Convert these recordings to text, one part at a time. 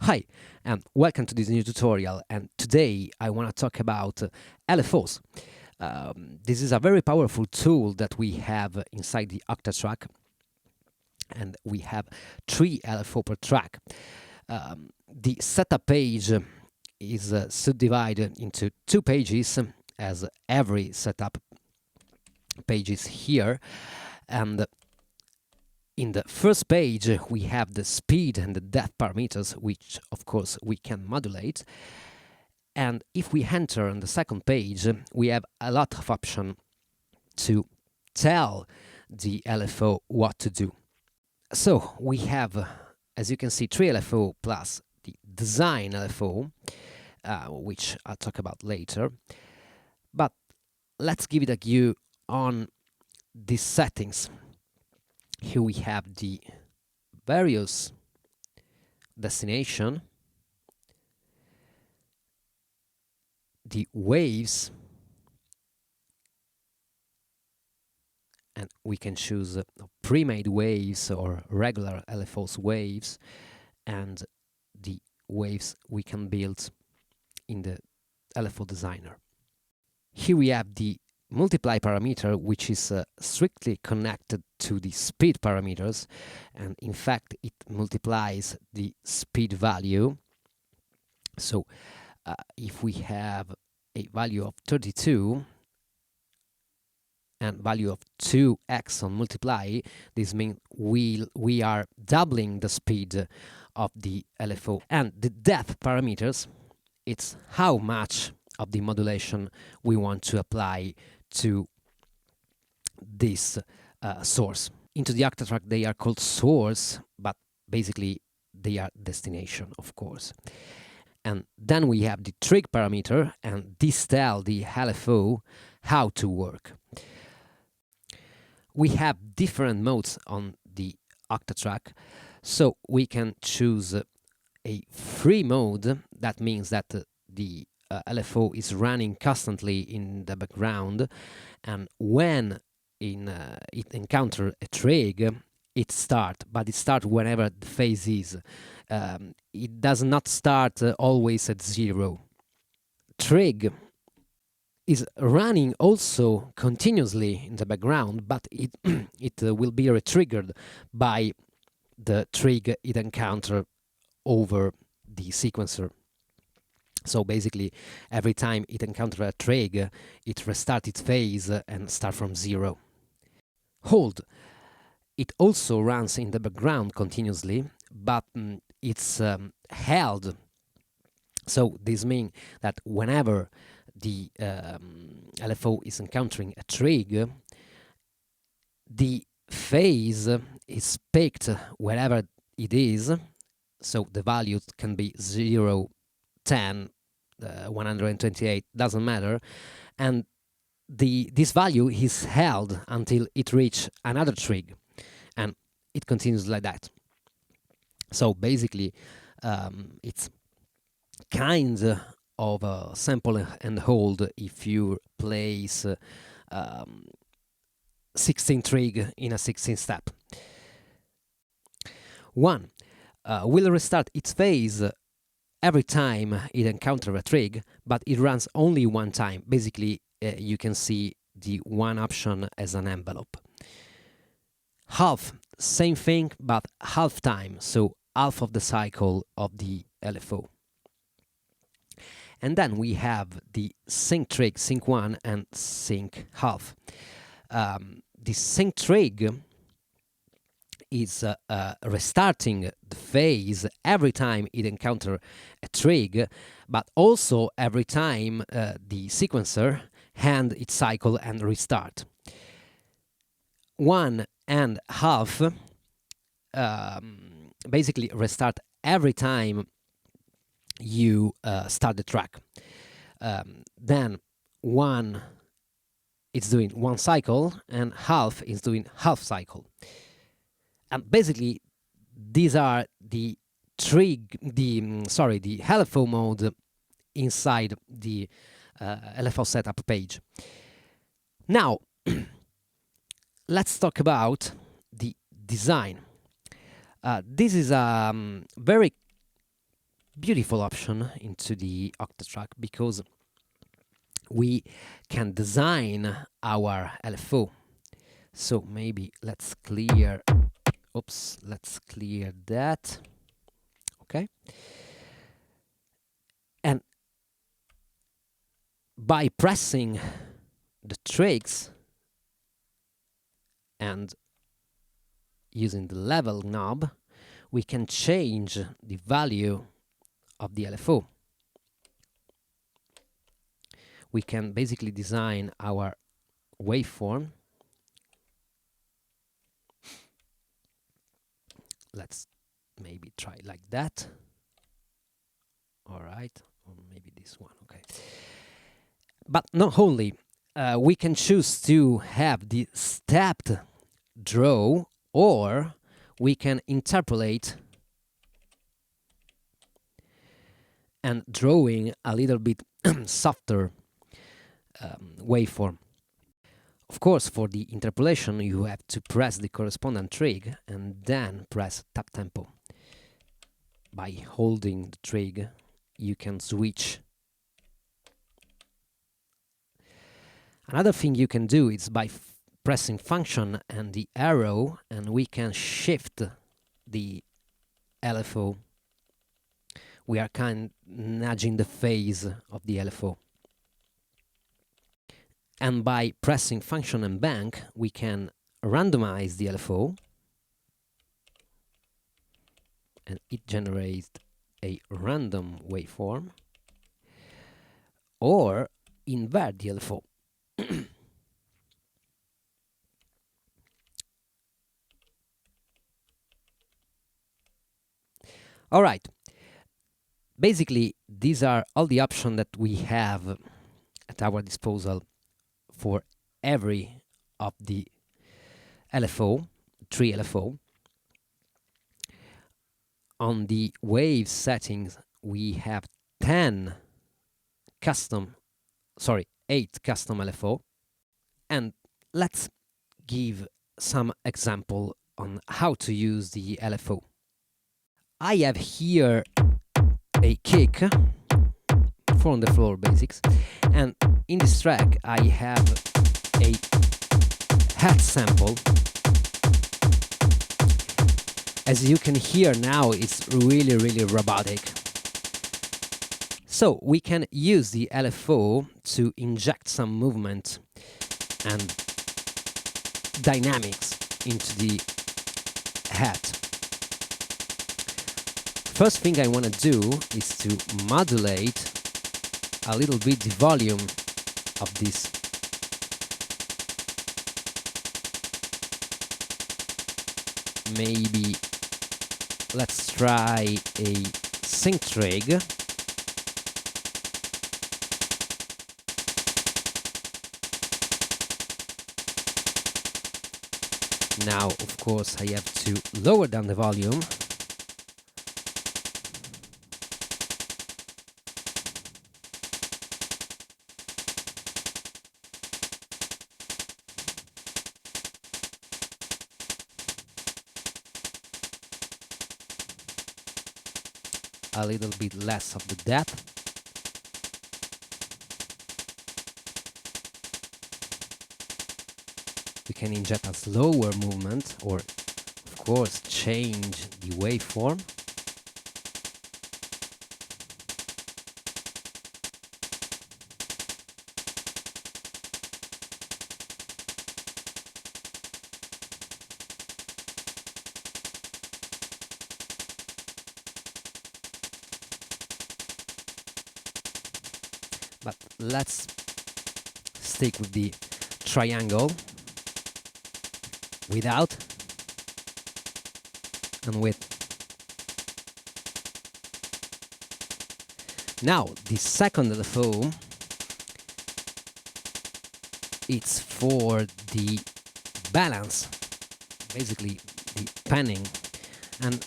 Hi, and welcome to this new tutorial. And today I want to talk about LFOs. This is a very powerful tool that we have inside the Octatrack, and we have 3 LFO per track. The setup page is subdivided into 2 pages, as every setup page is here. And in the first page, we have the speed and the depth parameters, which of course we can modulate. And if we enter on the second page, we have a lot of options to tell the LFO what to do. So we have, as you can see, 3 LFO plus the design LFO, which I'll talk about later. But let's give it a view on these settings. Here we have the various destination, the waves, and we can choose pre-made waves or regular LFOs waves, and the waves we can build in the LFO designer. Here we have the multiply parameter, which is strictly connected to the speed parameters, and in fact it multiplies the speed value. So if we have a value of 32 and value of 2x on multiply, this means we are doubling the speed of the LFO. And the depth parameters, it's how much of the modulation we want to apply to this source. Into the Octatrack they are called source, but basically they are destination, of course. And then we have the trig parameter, and this tells the LFO how to work. We have different modes on the Octatrack, so we can choose a free mode. That means that the LFO is running constantly in the background, and when it encounters a trig, it starts, but it starts whenever the phase is. It does not start always at 0. Trig is running also continuously in the background, but it will be retriggered by the trig it encounters over the sequencer. So basically, every time it encounters a trig, it restarts its phase and starts from 0. Hold. It also runs in the background continuously, but it's held. So this means that whenever the LFO is encountering a trig, the phase is picked wherever it is. So the value can be 0, 10, 128, doesn't matter, and this value is held until it reaches another trig, and it continues like that. So basically it's kind of a sample and hold if you place 16 trig in a 16 step. One will restart its phase every time it encounters a trig, but it runs only one time. Basically, you can see the one option as an envelope. Half, same thing, but half time, so half of the cycle of the LFO. And then we have the sync trig, sync 1 and sync half. The sync trig is restarting the phase every time it encounters a trig, but also every time the sequencer ends its cycle and restart. 1 and half basically restart every time you start the track. Then 1 is doing one cycle and half is doing half cycle. And basically these are the LFO mode inside the LFO setup page. Now let's talk about the design. This is a very beautiful option into the Octatrack because we can design our LFO. So maybe let's clear that. Okay. And by pressing the trigs and using the level knob, we can change the value of the LFO. We can basically design our waveform. Let's maybe try like that. All right, or maybe this one. Okay. But not only, we can choose to have the stepped draw, or we can interpolate and drawing a little bit softer waveform. Of course, for the interpolation, you have to press the corresponding trig and then press tap tempo. By holding the trig, you can switch. Another thing you can do is by pressing function and the arrow, and we can shift the LFO. We are kind of nudging the phase of the LFO. And by pressing function and bank, we can randomize the LFO, and it generates a random waveform, or invert the LFO. All right. Basically, these are all the options that we have at our disposal for every of the LFO, 3 LFO. On the wave settings, we have 8 custom LFO. And let's give some example on how to use the LFO. I have here a kick from the floor basics, and in this track I have a hat sample. As you can hear now, it's really robotic. So we can use the LFO to inject some movement and dynamics into the hat. First thing I want to do is to modulate a little bit the volume of this. Maybe let's try a sync trig. Now, of course, I have to lower down the volume. A little bit less of the depth. We can inject a slower movement, or of course change the waveform. But let's stick with the triangle, without and with. Now the second LFO, it's for the balance, basically the panning. And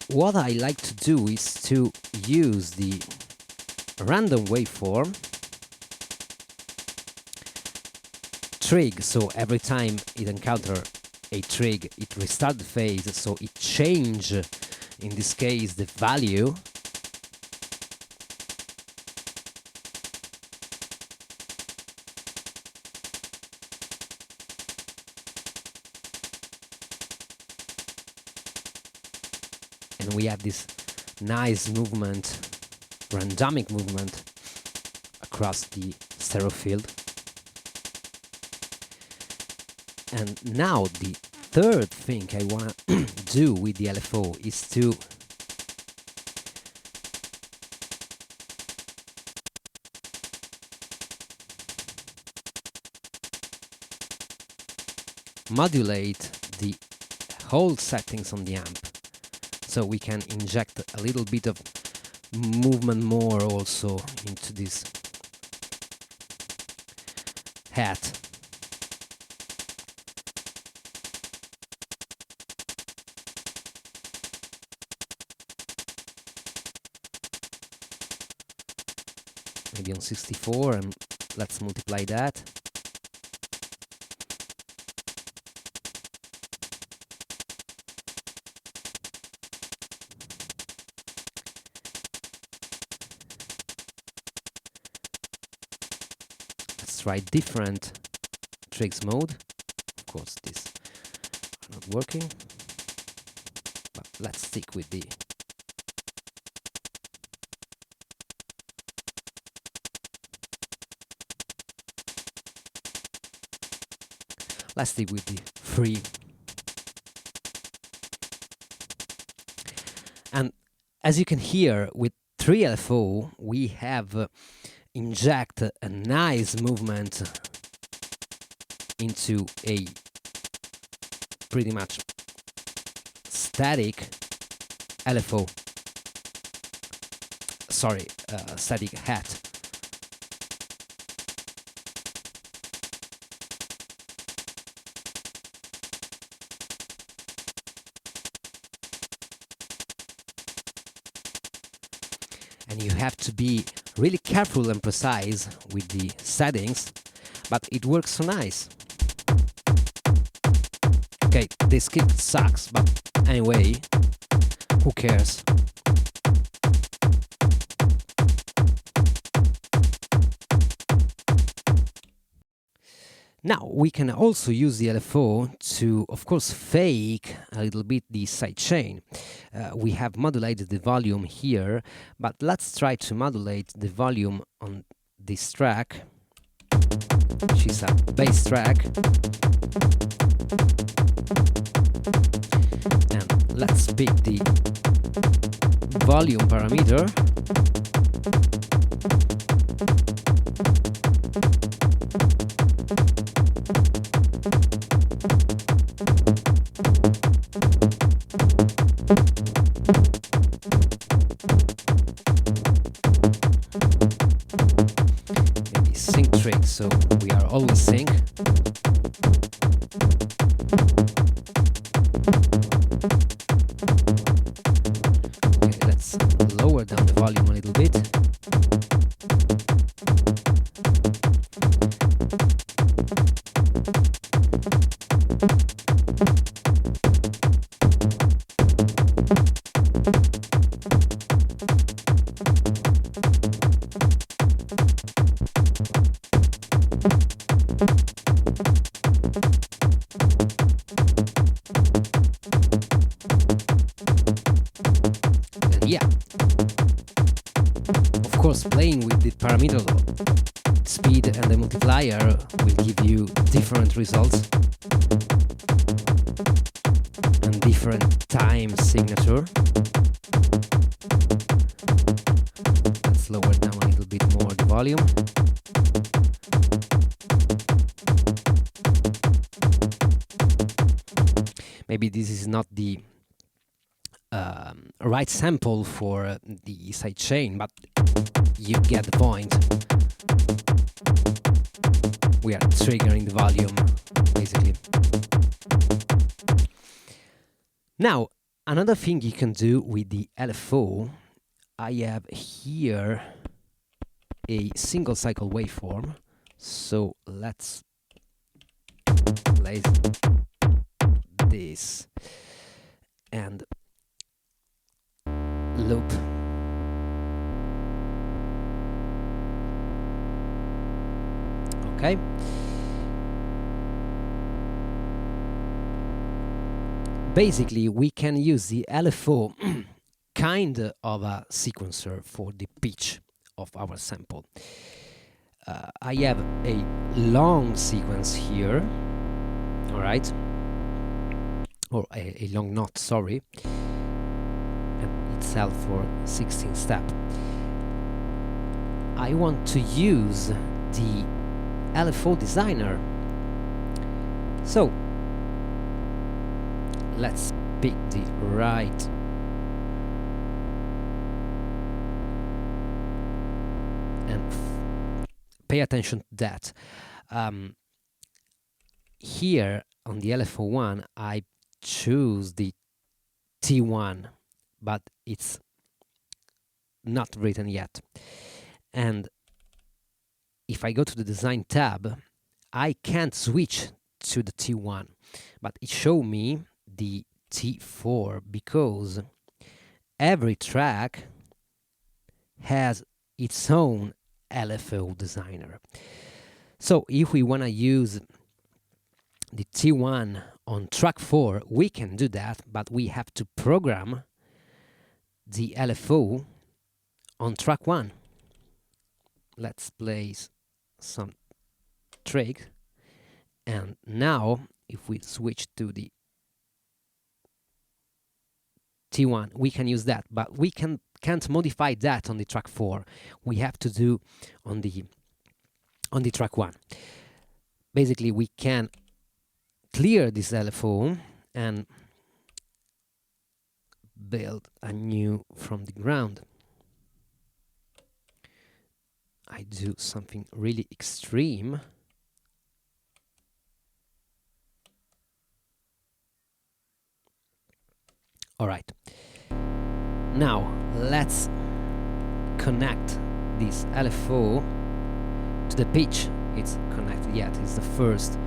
what I like to do is to use the random waveform trig, so every time it encounters a trig, it restarts the phase, so it changes, in this case, the value and we have this nice movement, randomic movement across the stereo field. And now the third thing I want to do with the LFO is to modulate the whole settings on the amp, so we can inject a little bit of movement more also into this hat. Maybe on 64, and let's multiply that. Let's try different tricks mode. Of course, this is not working, but let's stick with the free. And as you can hear, with 3 LFO, we have inject a nice movement into a pretty much static LFO. Sorry, static hat. And you have to be really careful and precise with the settings, but it works so nice. Okay, this kit sucks, but anyway, who cares? Now, we can also use the LFO to, of course, fake a little bit the sidechain. We have modulated the volume here, but let's try to modulate the volume on this track, which is a bass track. And let's pick the volume parameter. Maybe sync trick, so we are always sync. Okay, let's lower down the volume a little bit. Yeah, of course, playing with the parameter speed and the multiplier will give you different results and different time signature. Let's lower down a little bit more the volume. Maybe this is not the right sample for the sidechain, but you get the point. We are triggering the volume, basically. Now, another thing you can do with the LFO, I have here a single cycle waveform. So let's place this and loop. Okay. Basically, we can use the LFO kind of a sequencer for the pitch of our sample. I have a long sequence here, all right, or a long knot, sorry, and it's held for 16 steps. I want to use the LFO designer, so let's pick the right and pay attention to that. Here on the LFO1 I choose the T1, but it's not written yet. And if I go to the design tab, I can't switch to the T1, but it shows me the T4 because every track has its own LFO designer. So if we want to use the T1 on track 4, we can do that, but we have to program the LFO on track 1. Let's place some trick, and now if we switch to the T1, we can use that, but we can't modify that on the track 4. We have to do on the track 1. Basically, we can clear this LFO and build a new from the ground. I do something really extreme. All right. Now let's connect this LFO to the pitch. It's connected yet. It's the first.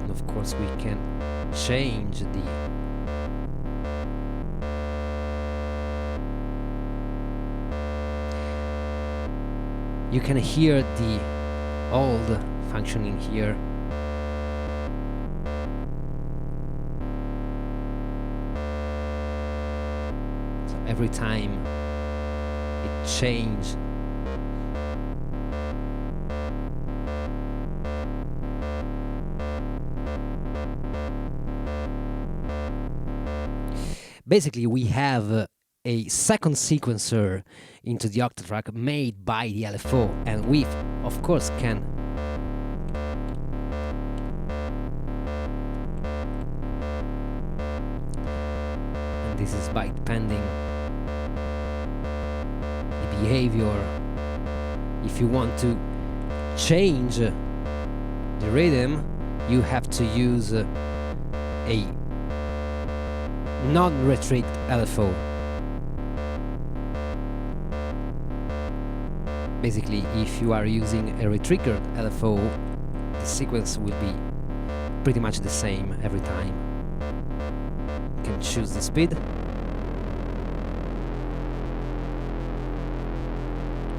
Of course, we can change the you can hear the old functioning here. So every time it changes. Basically, we have a second sequencer into the Octatrack made by the LFO, and we, of course, can and this is by depending the behavior. If you want to change the rhythm, you have to use a non-retrieved LFO. Basically, if you are using a retriggered LFO, the sequence will be pretty much the same every time. You can choose the speed.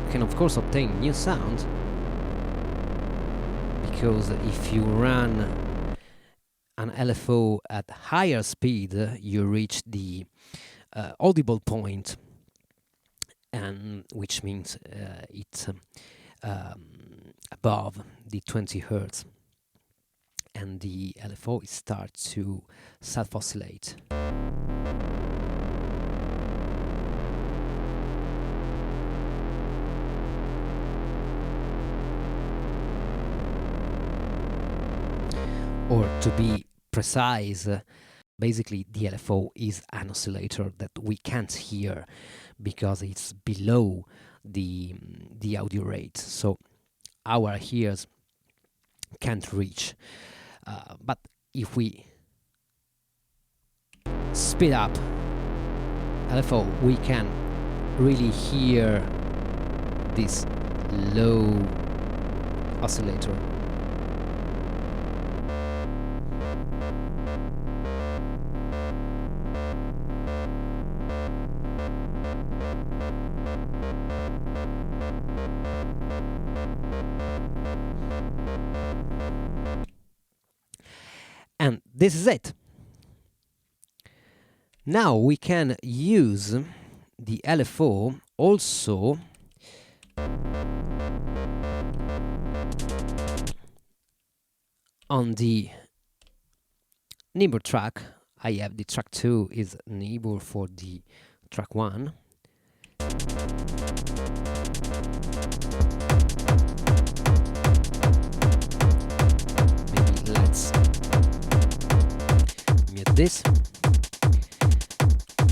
You can of course obtain new sound, because if you run an LFO at higher speed, you reach the audible point, and which means it's above the 20 Hertz, and the LFO starts to self-oscillate. Or to be precise, basically the LFO is an oscillator that we can't hear because it's below the audio rate, so our ears can't reach. But if we speed up LFO, we can really hear this low oscillator. And this is it. Now we can use the LFO also on the neighbor track. I have the track 2 is neighbor for the track 1. Maybe let's mute this.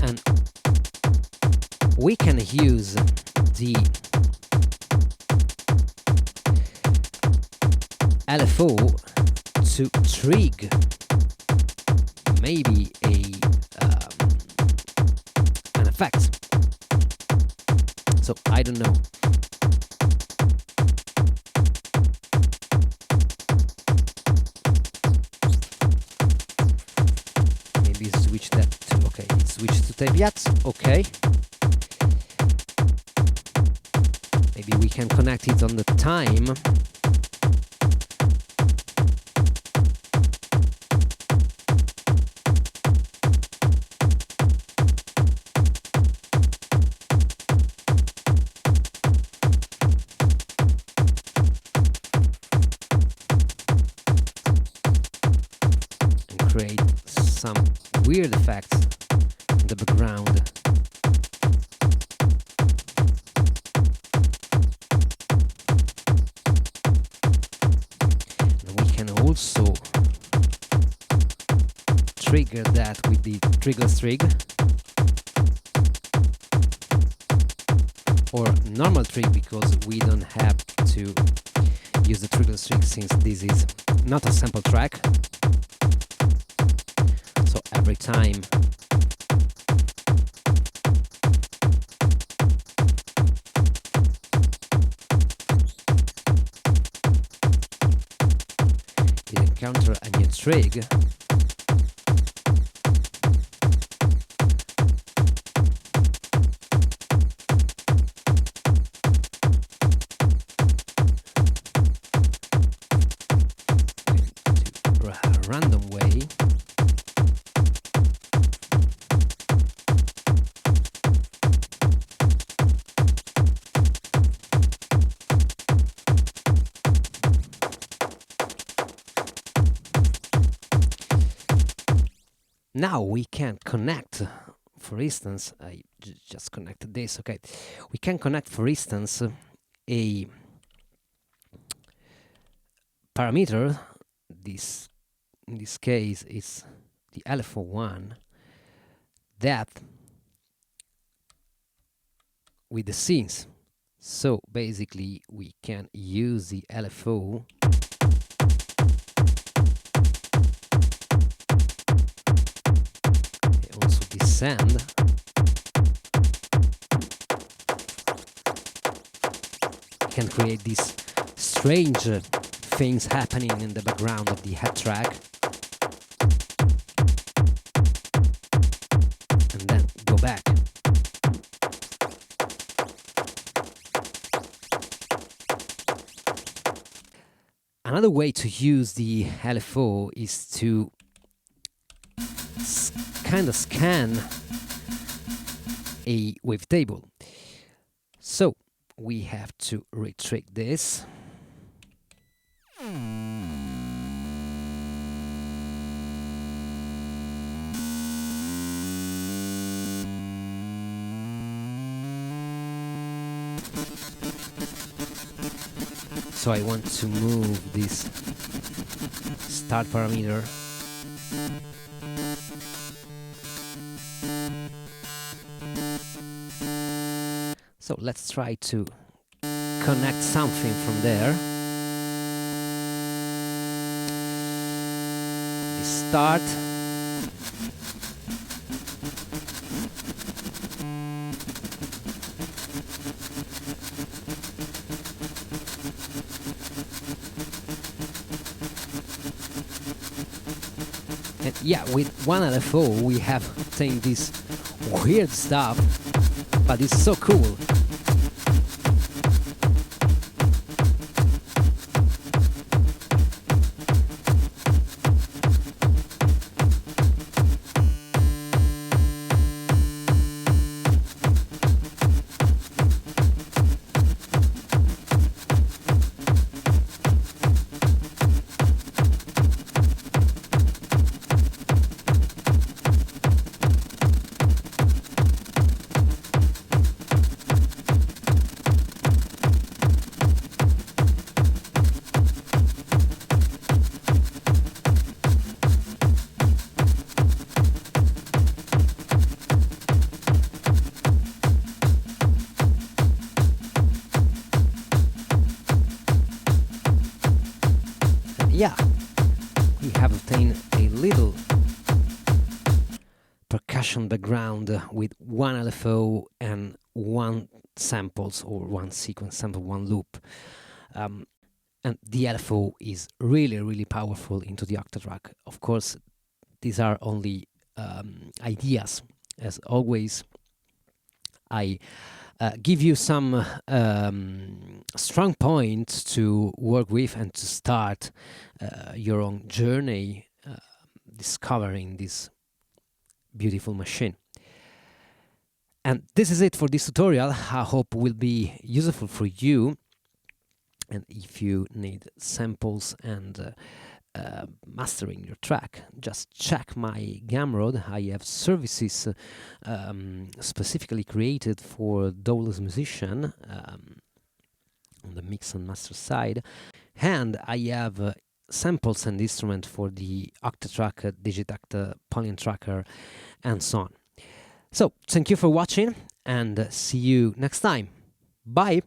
And we can use the LFO to trigger maybe an effect. So I don't know. Maybe switch that to, okay, it switched to tape yet. Okay. Maybe we can connect it on the time. Create some weird effects in the background. And we can also trigger that with the triggerless trig or normal trig, because we don't have to use the triggerless trig since this is not a sample track. So every time you encounter a new trig, a random way. Now we can connect, for instance, I just connected this, okay. We can connect, for instance, a parameter. This, in this case, is the LFO1, that with the scenes. So basically, we can use the LFO also descend can create these strange things happening in the background of the head track, and then go back. Another way to use the LFO is to kind of scan a wavetable. So we have to retrig this. So I want to move this start parameter. So let's try to connect something from there. The start. yeah, with one LFO we have obtained this weird stuff, but it's so cool. Yeah, we have obtained a little percussion background with one LFO and one samples, or one sequence sample, one loop. And the LFO is really powerful into the Octatrack. Of course, these are only ideas. As always, I give you some strong points to work with and to start your own journey discovering this beautiful machine. And this is it for this tutorial. I hope will be useful for you. And if you need samples and mastering your track, just check my Gumroad. I have services specifically created for dawless musician on the mix and master side, and I have samples and instruments for the Octatrack, Digitakt, Polygon tracker, and so on. So thank you for watching, and see you next time. Bye.